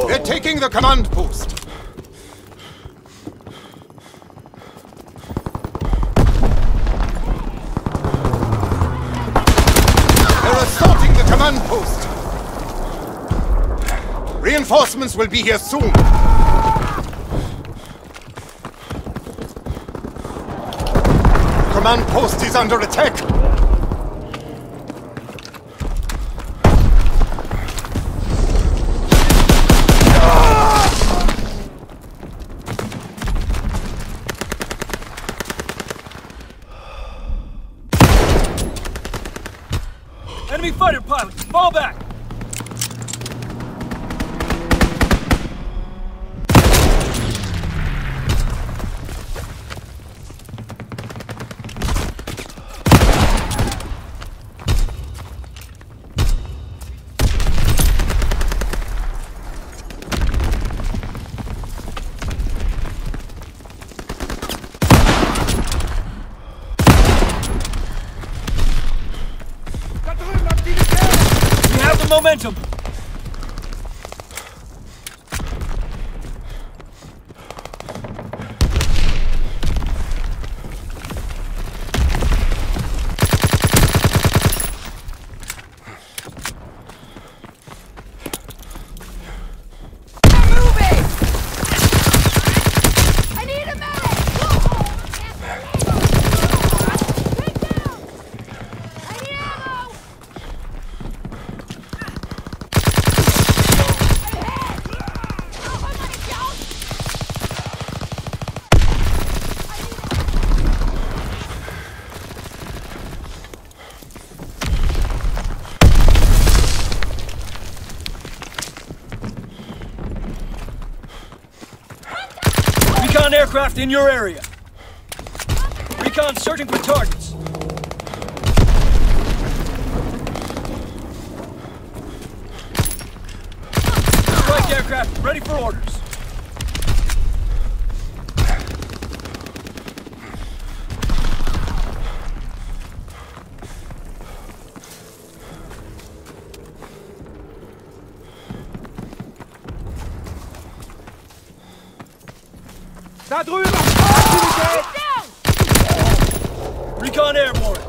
We're taking the command post. They're assaulting the command post. Reinforcements will be here soon. Command post is under attack. Enemy fighter pilot, fall back! Momentum! Recon aircraft in your area. Recon searching for targets. Strike aircraft ready for orders. Da drüben! Recon airborne.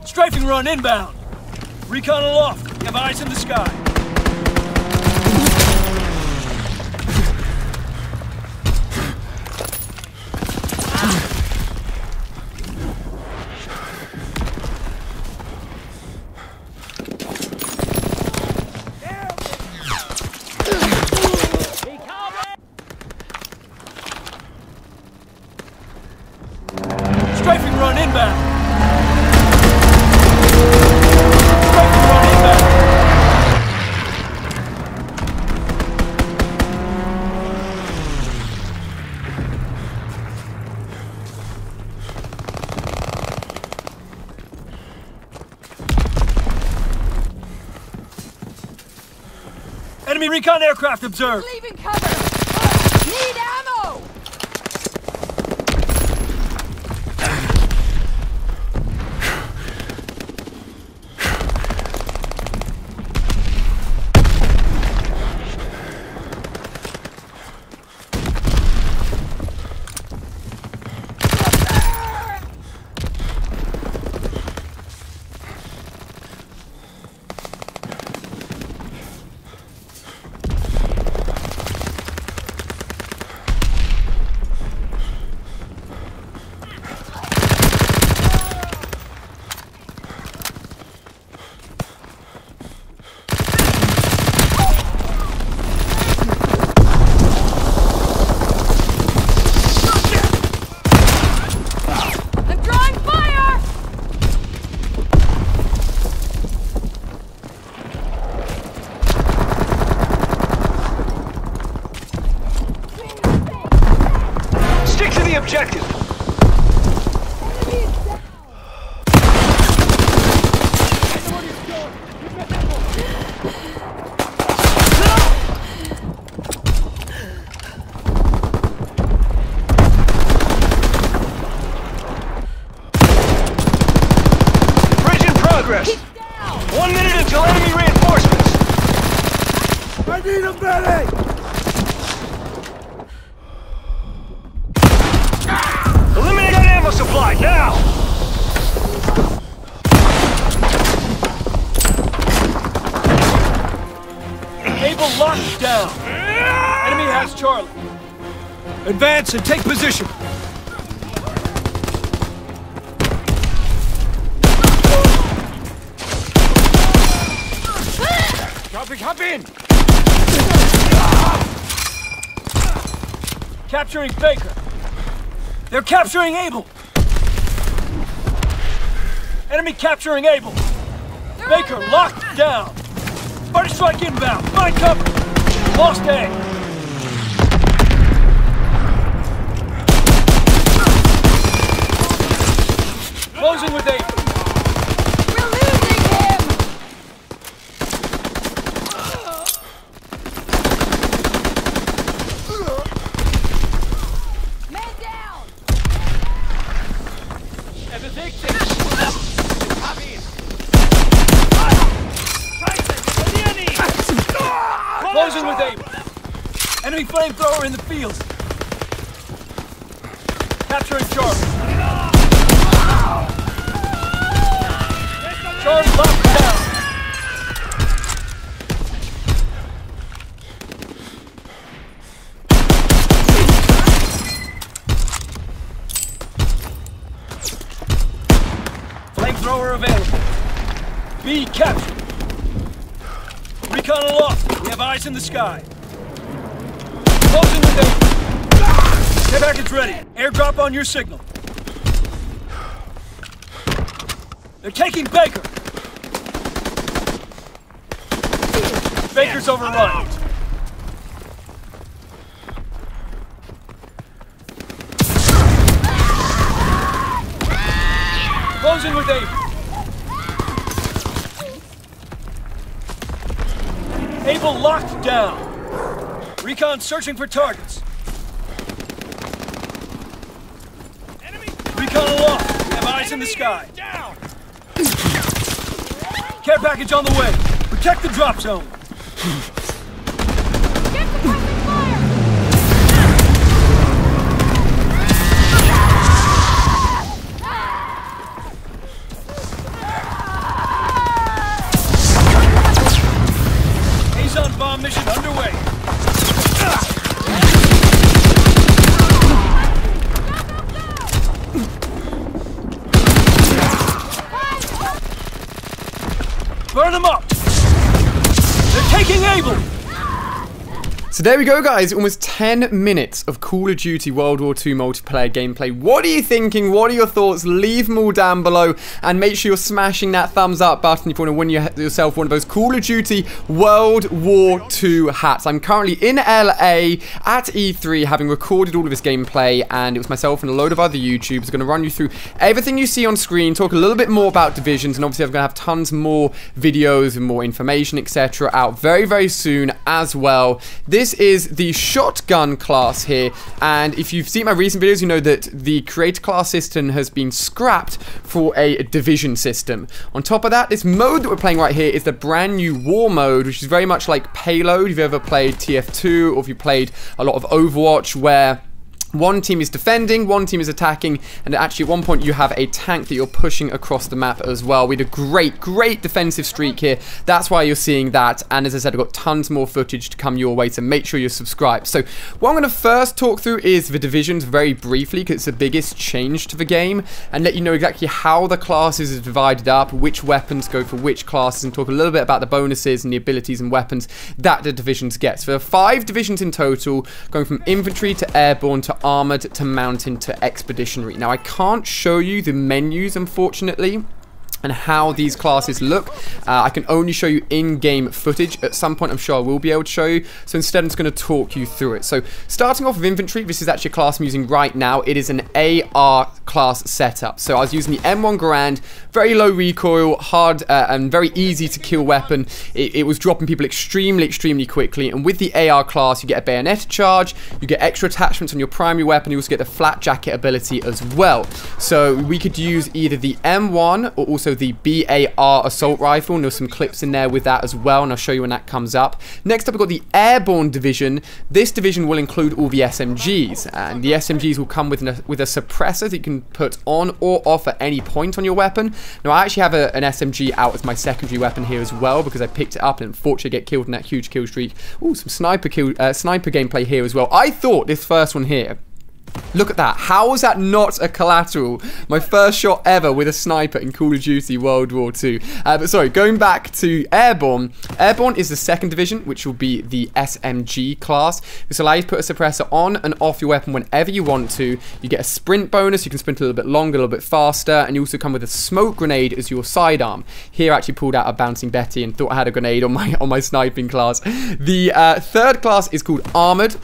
Strafing run inbound. Recon aloft. You have eyes in the sky. Strafing run inbound. Strafing run inbound. Enemy recon aircraft observed. Leaving cover. Need ammo. progress. 1 minute until enemy reinforcements. I need a medic! Eliminate that ammo supply, now! Able locked down. Enemy has Charlie. Advance and take position! Hop in! Capturing Baker. They're capturing Able. Enemy capturing Able. Baker locked down. Party strike inbound. Find cover. Lost A. Closing with Able. We're losing him! Man down! Closing with Able. Enemy flamethrower in the field. Capturing Charlie. Charlie locked down. Flamethrower available. B captured. Recon aloft. We have eyes in the sky. Closing with Able. Care package ready. Airdrop on your signal. They're taking Baker. Baker's overrun. Closing with Able. Able locked down. Recon searching for targets. Recon aloft. We have eyes in the sky. Care package on the way. Protect the drop zone. Get suppressing fire! Azon bomb mission underway. Burn them up! They're taking Able! So there we go, guys. Almost 10 minutes of Call of Duty World War II multiplayer gameplay. What are you thinking? What are your thoughts? Leave them all down below. And make sure you're smashing that thumbs up button if you want to win yourself one of those Call of Duty World War II hats. I'm currently in LA at E3 having recorded all of this gameplay. And it was myself and a load of other YouTubers going to run you through everything you see on screen. Talk a little bit more about Divisions. And obviously I'm going to have tons more videos and more information, etc. out very, very soon as well. This is the shotgun class here, and if you've seen my recent videos, you know that the creator class system has been scrapped for a division system. On top of that, this mode that we're playing right here is the brand new war mode, which is very much like Payload. If you've ever played TF2, or if you played a lot of Overwatch, where one team is defending, one team is attacking, and actually at one point you have a tank that you're pushing across the map as well. We had a great defensive streak here. That's why you're seeing that, and as I said, I've got tons more footage to come your way, so make sure you're subscribed. So what I'm going to first talk through is the Divisions very briefly, because it's the biggest change to the game, and let you know exactly how the classes are divided up, which weapons go for which classes, and talk a little bit about the bonuses and the abilities and weapons that the Divisions get. So there are 5 divisions in total, going from infantry to airborne to armored to mountain to expeditionary. Now I can't show you the menus, unfortunately, and how these classes look. I can only show you in-game footage. At some point I'm sure I will be able to show you, so instead I'm just going to talk you through it. So starting off with infantry, this is actually a class I'm using right now. It is an AR class setup. So I was using the M1 Garand, very low recoil, hard and very easy to kill weapon. It was dropping people extremely quickly, and with the AR class you get a bayonet charge, you get extra attachments on your primary weapon, you also get the flat jacket ability as well. So we could use either the M1 or also also the BAR assault rifle, and there's some clips in there with that as well, and I'll show you when that comes up. Next up, we've got the airborne division. This division will include all the SMGs, and the SMGs will come with a suppressor that you can put on or off at any point on your weapon. Now, I actually have an SMG out as my secondary weapon here as well, because I picked it up and unfortunately get killed in that huge kill streak. Ooh, some sniper gameplay here as well. I thought this first one here, look at that. How was that not a collateral? My first shot ever with a sniper in Call of Duty World War II. But sorry, going back to Airborne. Airborne is the second division, which will be the SMG class. This allows you to put a suppressor on and off your weapon whenever you want to. You get a sprint bonus. You can sprint a little bit longer, a little bit faster. And you also come with a smoke grenade as your sidearm. Here I actually pulled out a Bouncing Betty and thought I had a grenade on my sniping class. The third class is called Armored.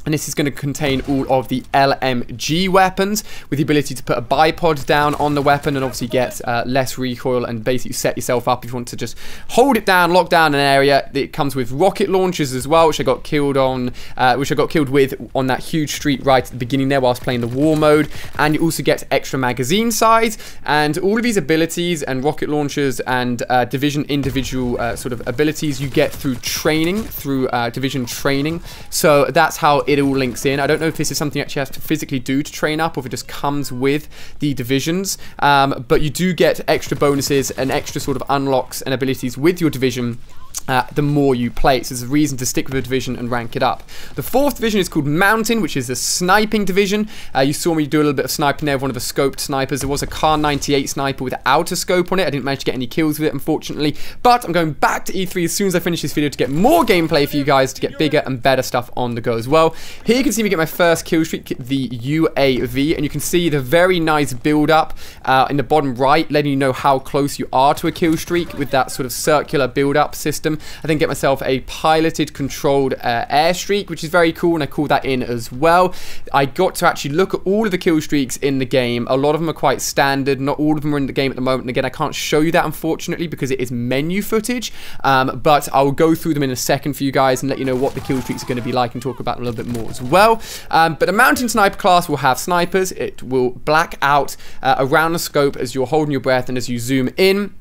And this is going to contain all of the LMG weapons with the ability to put a bipod down on the weapon and obviously get less recoil and basically set yourself up if you want to just hold it down, lock down an area. It comes with rocket launchers as well, which I got killed with on that huge street right at the beginning there whilst playing the war mode. And you also get extra magazine size, and all of these abilities and rocket launchers and division individual sort of abilities you get through training, through division training. So that's how it all links in. I don't know if this is something you actually have to physically do to train up or if it just comes with the divisions, but you do get extra bonuses and extra sort of unlocks and abilities with your division the more you play. So there's a reason to stick with a division and rank it up. The fourth division is called Mountain, which is the sniping division. You saw me do a little bit of sniping there with one of the scoped snipers. There was a Kar 98 sniper without a scope on it. I didn't manage to get any kills with it, unfortunately, but I'm going back to E3 as soon as I finish this video to get more gameplay for you guys, to get bigger and better stuff on the go as well. Here you can see me get my first kill streak, the UAV, and you can see the very nice build up in the bottom right, letting you know how close you are to a kill streak with that sort of circular build up system. I then get myself a piloted controlled airstreak, which is very cool, and I call that in as well. I got to actually look at all of the kill streaks in the game. A lot of them are quite standard, not all of them are in the game at the moment, and again I can't show you that unfortunately because it is menu footage, but I will go through them in a second for you guys and let you know what the kill streaks are going to be like and talk about them a little bit more as well. But the Mountain Sniper class will have snipers. It will black out around the scope as you're holding your breath, and as you zoom in,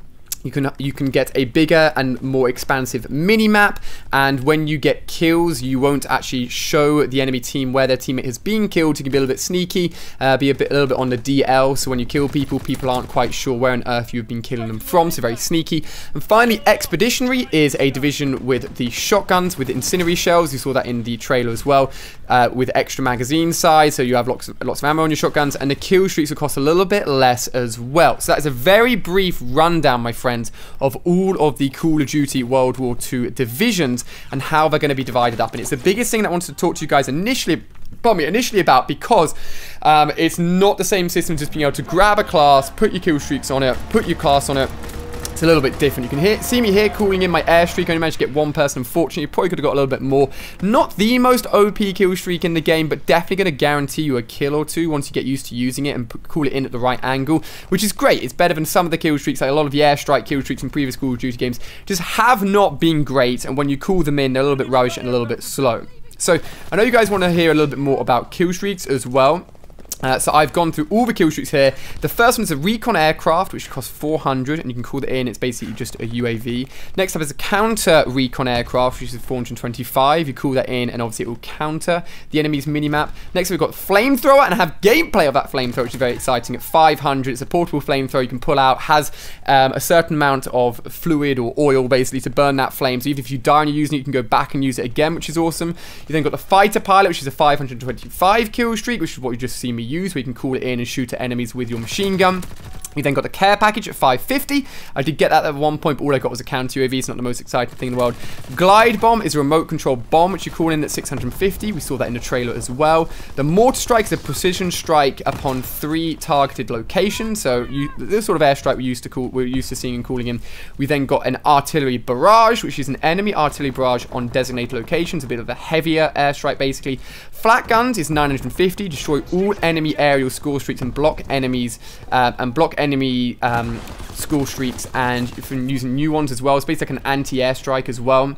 you can get a bigger and more expansive mini-map, and when you get kills, you won't actually show the enemy team where their teammate has been killed. You can be a little bit sneaky, be a little bit on the DL, so when you kill people, people aren't quite sure where on earth you've been killing them from, so very sneaky. And finally, Expeditionary is a division with the shotguns, with incendiary shells. You saw that in the trailer as well, with extra magazine size, so you have lots of ammo on your shotguns, and the kill streaks will cost a little bit less as well. So that is a very brief rundown, my friends, of all of the Call of Duty World War II divisions and how they're going to be divided up. And it's the biggest thing that I wanted to talk to you guys initially about, because it's not the same system, just being able to grab a class, put your kill streaks on it, put your class on it. It's a little bit different. You can see me here calling in my airstreak. I only managed to get one person, unfortunately. Probably could have got a little bit more. Not the most OP kill streak in the game, but definitely going to guarantee you a kill or two once you get used to using it and call it in at the right angle, which is great. It's better than some of the kill streaks, like a lot of the airstrike kill streaks in previous Call of Duty games just have not been great, and when you call them in, they're a little bit rubbish and a little bit slow. So I know you guys want to hear a little bit more about kill streaks as well. So I've gone through all the kill streaks here. The first one is a recon aircraft, which costs 400, and you can call it in. It's basically just a UAV. Next up is a counter recon aircraft, which is 425. You call that in, and obviously it will counter the enemy's minimap. Next we've got flamethrower, and I have gameplay of that flamethrower, which is very exciting. At 500, it's a portable flamethrower you can pull out. Has a certain amount of fluid or oil, basically, to burn that flame. So even if you die and you're using it, you can go back and use it again, which is awesome. You then got the fighter pilot, which is a 525 kill streak, which is what you just see me use, where you can call it in and shoot at enemies with your machine gun. We then got the care package at 550. I did get that at one point, but all I got was a counter UAV. It's not the most exciting thing in the world. Glide bomb is a remote control bomb, which you call in at 650. We saw that in the trailer as well. The mortar strike is a precision strike upon 3 targeted locations. So this sort of airstrike we're used to seeing and calling in. We then got an artillery barrage, which is an enemy artillery barrage on designated locations. A bit of a heavier airstrike, basically. Flat guns is 950. Destroy all enemy aerial score streaks and block enemies enemy score streaks, and if you're using new ones as well. It's basically like an anti-airstrike as well.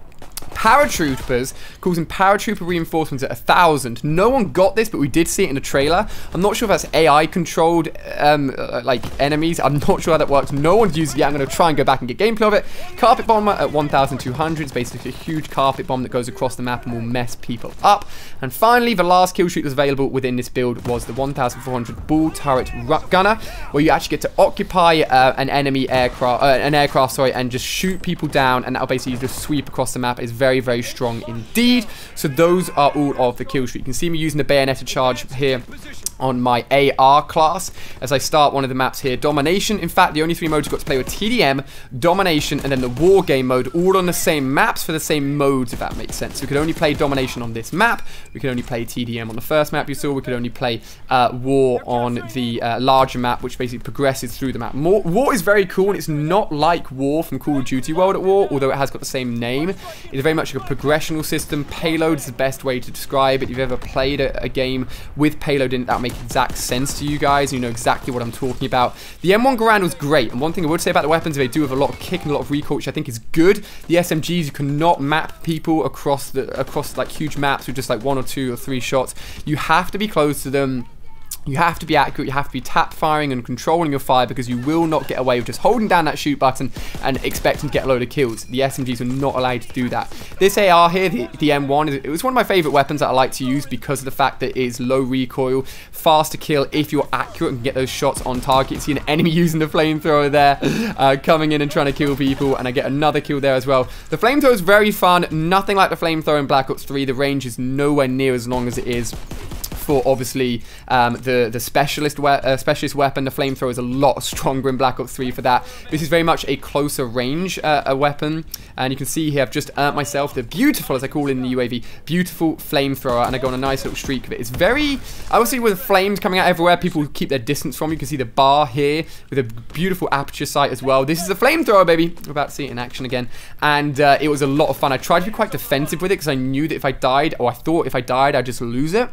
paratroopers, causing paratrooper reinforcements at 1,000. No one got this, but we did see it in the trailer. I'm not sure if that's AI controlled like enemies. I'm not sure how that works. No one's used it yet. I'm going to try and go back and get gameplay of it. Carpet bomber at 1,200. It's basically a huge carpet bomb that goes across the map and will mess people up. And finally, the last kill streak that was available within this build was the 1,400 ball turret gunner, where you actually get to occupy an enemy aircraft, sorry, and just shoot people down, and that'll basically just sweep across the map. Is very, very strong indeed. So those are all of the kill streak. You can see me using the bayonetter charge here on my AR class as I start one of the maps here. Domination. In fact, the only 3 modes you've got to play with: TDM, Domination, and then the War Game mode, all on the same maps for the same modes, if that makes sense. So we could only play Domination on this map, we could only play TDM on the first map you saw, we could only play War on the larger map, which basically progresses through the map. War is very cool, and it's not like War from Call of Duty World at War, although it has got the same name. It's very much like a progressional system. Payload is the best way to describe it. If you've ever played a game with payload in it, that'll make exact sense to you guys. You know exactly what I'm talking about. The M1 Garand was great, and one thing I would say about the weapons, they do have a lot of kick and a lot of recoil, which I think is good. The SMGs, you cannot map people across like huge maps with just like 1 or 2 or 3 shots. You have to be close to them. You have to be accurate, you have to be tap firing and controlling your fire, because you will not get away with just holding down that shoot button and expecting to get a load of kills. The SMGs are not allowed to do that. This AR here, the M1, it was one of my favorite weapons that I like to use because of the fact that it is low recoil, fast to kill if you're accurate and get those shots on target. You see an enemy using the flamethrower there, coming in and trying to kill people, and I get another kill there as well. The flamethrower is very fun, nothing like the flamethrower in Black Ops 3. The range is nowhere near as long as it is for obviously the specialist weapon. The flamethrower is a lot stronger in Black Ops 3 for that. This is very much a closer range weapon, and you can see here I've just earned myself the beautiful, as I call it in the UAV, beautiful flamethrower, and I go on a nice little streak of it. It's very, obviously with flames coming out everywhere, people keep their distance from you. You can see the bar here with a beautiful aperture sight as well. This is a flamethrower, baby. We're about to see it in action again, and it was a lot of fun. I tried to be quite defensive with it because I knew that if I died, or I thought if I died, I'd just lose it.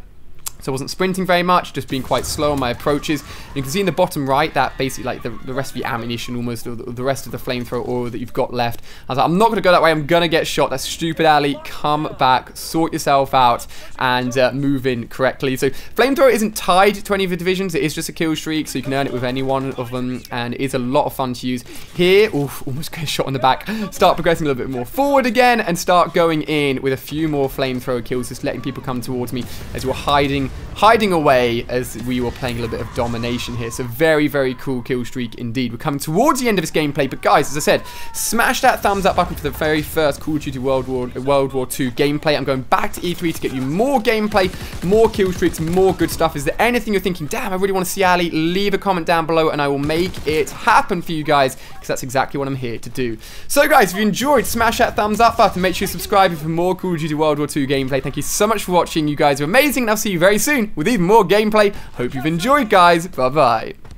So I wasn't sprinting very much, just being quite slow on my approaches. You can see in the bottom right that basically like the rest of the ammunition almost, or the rest of the flamethrower oil that you've got left. I was like, I'm not going to go that way, I'm going to get shot. That's stupid, Ali. Come back, sort yourself out, and move in correctly. So flamethrower isn't tied to any of the divisions. It is just a kill streak, so you can earn it with any one of them, and it is a lot of fun to use. Here, oof, almost get shot in the back. Start progressing a little bit more forward again, and start going in with a few more flamethrower kills, just letting people come towards me as you're hiding away as we were playing a little bit of domination here. So very, very cool kill streak indeed. We're coming towards the end of this gameplay, but guys, as I said, smash that thumbs up button for the very first Call of Duty World War II gameplay. I'm going back to E3 to get you more gameplay, more kill streaks, more good stuff. Is there anything you're thinking, damn, I really want to see Ali? Leave a comment down below and I will make it happen for you guys, because that's exactly what I'm here to do. So guys, if you enjoyed, smash that thumbs up button. Make sure you subscribe for more Call of Duty World War II gameplay. Thank you so much for watching. You guys are amazing, and I'll see you very soon with even more gameplay. Hope you've enjoyed, guys. Bye-bye.